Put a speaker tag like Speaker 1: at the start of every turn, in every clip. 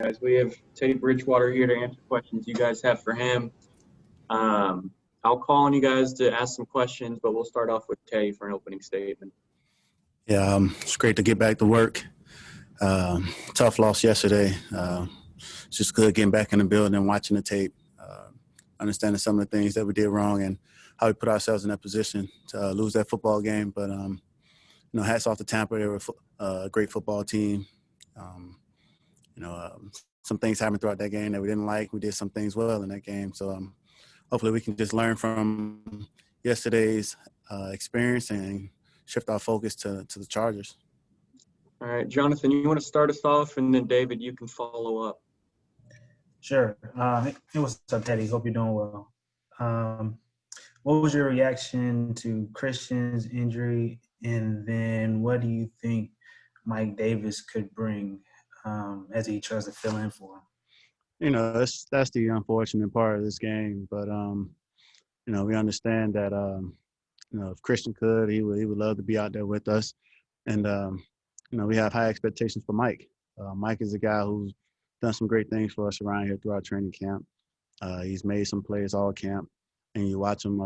Speaker 1: Guys, we have Teddy Bridgewater here to answer questions you guys have for him. I'll call on you guys to ask some questions, but we'll start off with Teddy for an opening statement.
Speaker 2: Yeah, it's great to get back to work. Tough loss yesterday. It's just good getting back in the building and watching the tape, understanding some of the things that we did wrong and how we put ourselves in that position to lose that football game. But, hats off to Tampa. They were a great football team. Some things happened throughout that game that we didn't like. We did some things well in that game. So hopefully we can just learn from yesterday's experience and shift our focus to the Chargers.
Speaker 1: All right, Jonathan, you want to start us off, and then David, you can follow up.
Speaker 3: Sure. Hey, what's up, Teddy? Hope you're doing well. What was your reaction to Christian's injury, and then what do you think Mike Davis could bring as he tries to fill in for him?
Speaker 2: That's the unfortunate part of this game, but we understand that if Christian could, he would love to be out there with us, and we have high expectations for Mike. Mike is a guy who's done some great things for us around here throughout training camp. He's made some plays all camp, and you watch him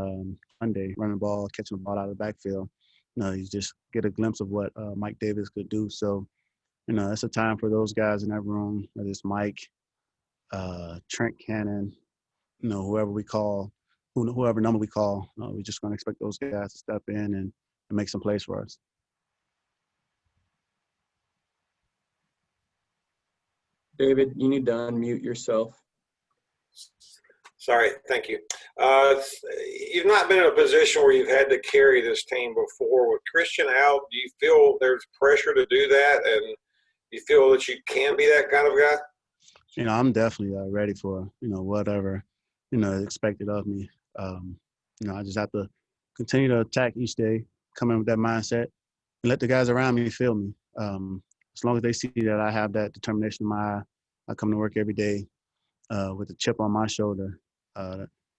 Speaker 2: Monday running the ball, catching the ball out of the backfield. You just get a glimpse of what Mike Davis could do. So, it's a time for those guys in that room, whether it's Mike, Trent Cannon, whoever we call, whoever number we call, we're just going to expect those guys to step in and make some plays for us.
Speaker 1: David, you need to unmute yourself.
Speaker 4: Sorry, thank you. You've not been in a position where you've had to carry this team before. With Christian out, do you feel there's pressure to do that, and you feel that you can be that kind of guy?
Speaker 2: I'm definitely ready for, whatever, is expected of me. I just have to continue to attack each day, come in with that mindset, and let the guys around me feel me. As long as they see that I have that determination in my eye, I come to work every day with a chip on my shoulder.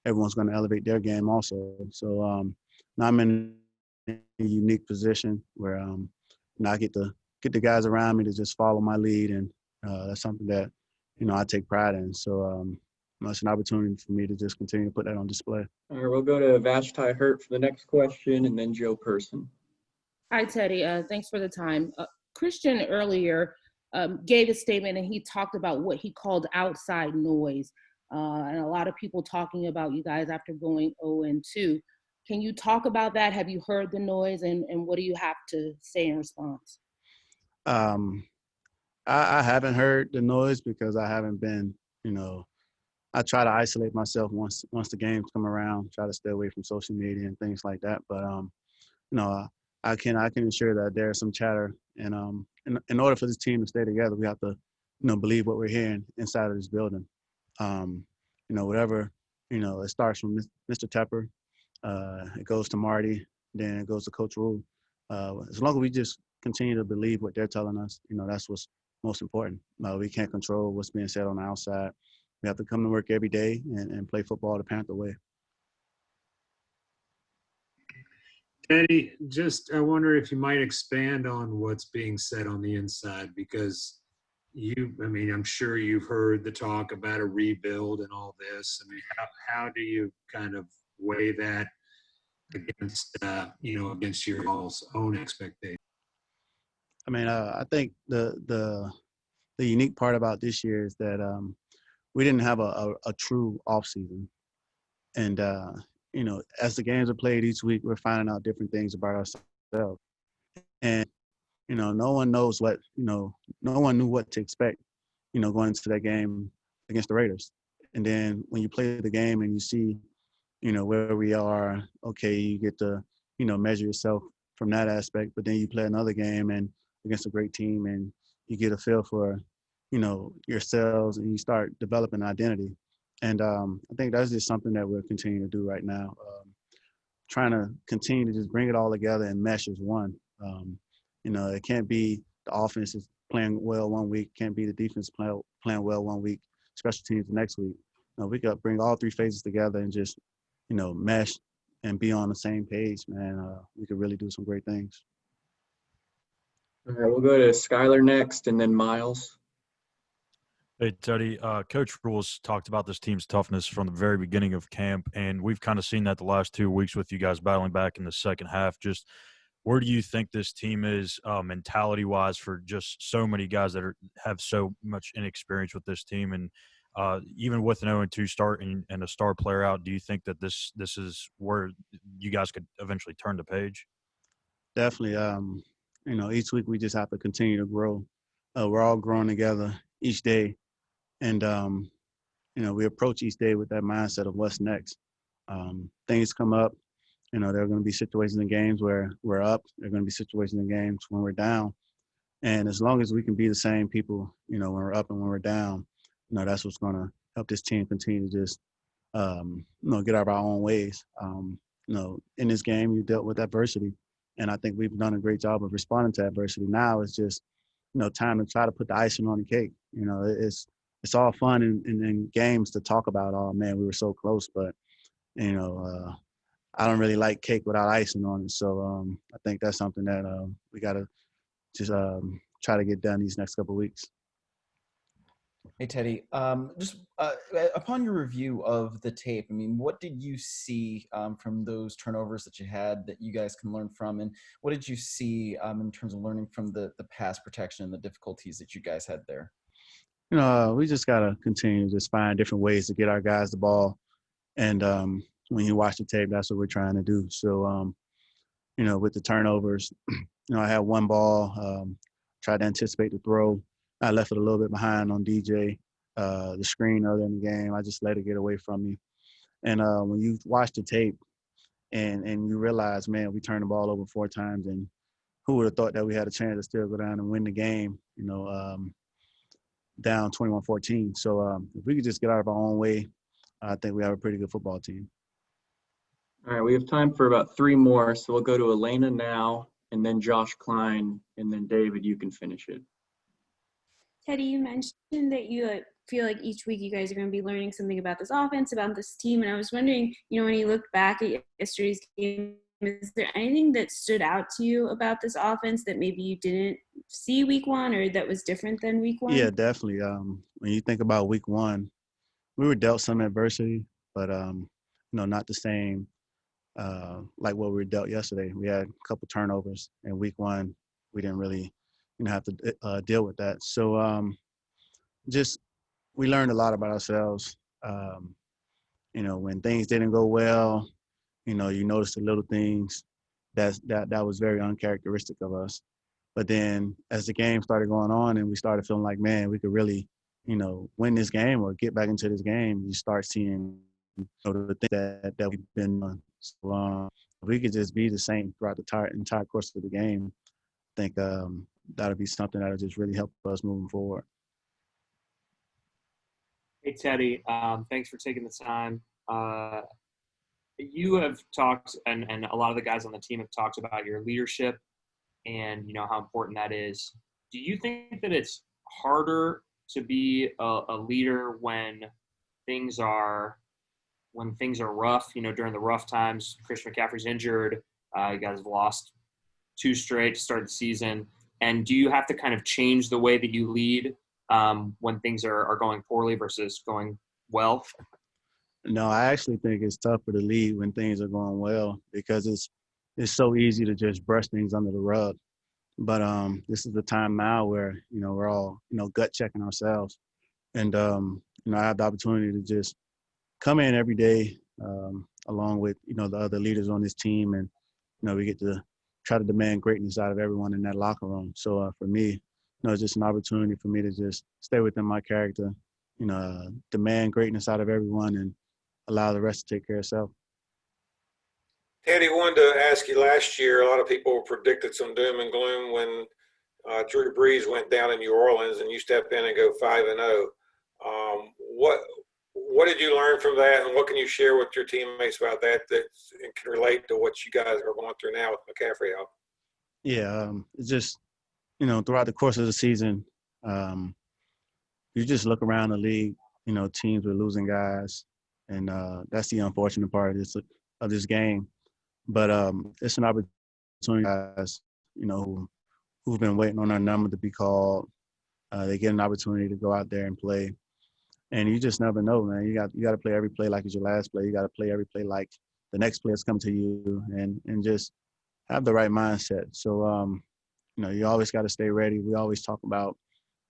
Speaker 2: Everyone's going to elevate their game also. So now I'm in a unique position where I get the guys around me to just follow my lead, and that's something that I take pride in. So it's an opportunity for me to just continue to put that on display.
Speaker 1: All right, we'll go to Vashti Hurt for the next question, and then Joe Person.
Speaker 5: Hi, Teddy. Thanks for the time. Christian earlier gave a statement, and he talked about what he called outside noise. And a lot of people talking about you guys after going 0-2. Can you talk about that? Have you heard the noise, and what do you have to say in response?
Speaker 2: I haven't heard the noise because I haven't been, I try to isolate myself once the games come around, try to stay away from social media and things like that. But, I can ensure that there's some chatter, and in order for this team to stay together, we have to, believe what we're hearing inside of this building. Whatever, it starts from Mr. Tepper, it goes to Marty, then it goes to Coach Rule. As long as we just continue to believe what they're telling us, that's what's most important. We can't control what's being said on the outside. We have to come to work every day and play football the Panther way.
Speaker 6: Teddy, I wonder if you might expand on what's being said on the inside, because I'm sure you've heard the talk about a rebuild and all this. How do you kind of weigh that against your all's own expectations?
Speaker 2: I think the unique part about this year is that we didn't have a true offseason. And, as the games are played each week, we're finding out different things about ourselves. And, no one knows no one knew what to expect, going into that game against the Raiders. And then when you play the game and you see, where we are, okay, you get to, measure yourself from that aspect. But then you play another game and against a great team, and you get a feel for, yourselves, and you start developing identity. And I think that's just something that we're continuing to do right now, trying to continue to just bring it all together and mesh as one. It can't be the offense is playing well one week, can't be the defense playing well one week, special teams the next week. We got to bring all three phases together and just, mesh and be on the same page, man. We could really do some great things.
Speaker 1: All right, we'll go to Skylar next, and then Miles.
Speaker 7: Hey, Teddy, Coach Rules talked about this team's toughness from the very beginning of camp, and we've kind of seen that the last 2 weeks with you guys battling back in the second half. Just where do you think this team is mentality-wise for just so many guys that have so much inexperience with this team? And even with an 0-2 start and a star player out, do you think that this is where you guys could eventually turn the page?
Speaker 2: Definitely. Each week we just have to continue to grow. We're all growing together each day. And, we approach each day with that mindset of what's next. Things come up. There are going to be situations in games where we're up. There are going to be situations in games when we're down. And as long as we can be the same people, when we're up and when we're down, that's what's going to help this team continue to just, get out of our own ways. In this game, you dealt with adversity. And I think we've done a great job of responding to adversity. Now it's just, time to try to put the icing on the cake. It's all fun in games to talk about, oh, man, we were so close. But, I don't really like cake without icing on it. So I think that's something that we got to just try to get done these next couple of weeks.
Speaker 8: Hey, Teddy, just upon your review of the tape, I mean, what did you see from those turnovers that you had that you guys can learn from? And what did you see in terms of learning from the pass protection and the difficulties that you guys had there?
Speaker 2: We just got to continue to just find different ways to get our guys the ball. And when you watch the tape, that's what we're trying to do. So, with the turnovers, I had one ball, tried to anticipate the throw. I left it a little bit behind on DJ, the screen earlier in the game. I just let it get away from me. And when you watch the tape and you realize, man, we turned the ball over 4 times, and who would have thought that we had a chance to still go down and win the game, down 21-14. So if we could just get out of our own way, I think we have a pretty good football team.
Speaker 1: All right, we have time for about 3 more, so we'll go to Elena now, and then Josh Klein, and then David, you can finish it.
Speaker 9: Teddy, you mentioned that you feel like each week you guys are going to be learning something about this offense, about this team, and I was wondering, when you look back at yesterday's game, is there anything that stood out to you about this offense that maybe you didn't see week 1 or that was different than week 1?
Speaker 2: Yeah, definitely. When you think about week 1, we were dealt some adversity, but, not the same like what we were dealt yesterday. We had a couple turnovers in week 1. We didn't really, have to deal with that. So we learned a lot about ourselves. When things didn't go well, you notice the little things that was very uncharacteristic of us. But then as the game started going on and we started feeling like, man, we could really, win this game or get back into this game, you start seeing the things that we've been doing. So if we could just be the same throughout the entire course of the game, I think that'll be something that'll just really help us moving forward.
Speaker 10: Hey, Teddy, thanks for taking the time. You have talked, and a lot of the guys on the team have talked about your leadership and, how important that is. Do you think that it's harder to be a leader when things are rough, during the rough times? Christian McCaffrey's injured. You guys have lost 2 straight to start the season. And do you have to kind of change the way that you lead when things are going poorly versus going well?
Speaker 2: No, I actually think it's tougher to lead when things are going well because it's so easy to just brush things under the rug. But this is the time now where, we're all, gut checking ourselves. And, I have the opportunity to just come in every day along with, the other leaders on this team. And, we get to try to demand greatness out of everyone in that locker room. So for me, it's just an opportunity for me to just stay within my character, demand greatness out of everyone and allow the rest to take care of itself.
Speaker 4: Teddy, wanted to ask you last year, a lot of people predicted some doom and gloom when Drew Brees went down in New Orleans and you step in and go 5-0. What did you learn from that, and what can you share with your teammates about that can relate to what you guys are going through now with McCaffrey out?
Speaker 2: Yeah, it's just, throughout the course of the season, you just look around the league, teams are losing guys, and that's the unfortunate part of this game. But it's an opportunity, guys, who've been waiting on our number to be called. They get an opportunity to go out there and play. And you just never know, man. You got to play every play like it's your last play. You got to play every play like the next play is coming to you, and just have the right mindset. So, you always got to stay ready. We always talk about,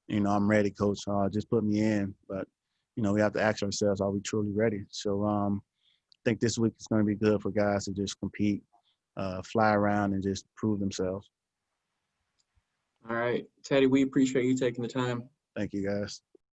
Speaker 2: I'm ready, coach. Just put me in. But, we have to ask ourselves, are we truly ready? So I think this week is going to be good for guys to just compete, fly around, and just prove themselves.
Speaker 1: All right, Teddy, we appreciate you taking the time.
Speaker 2: Thank you, guys.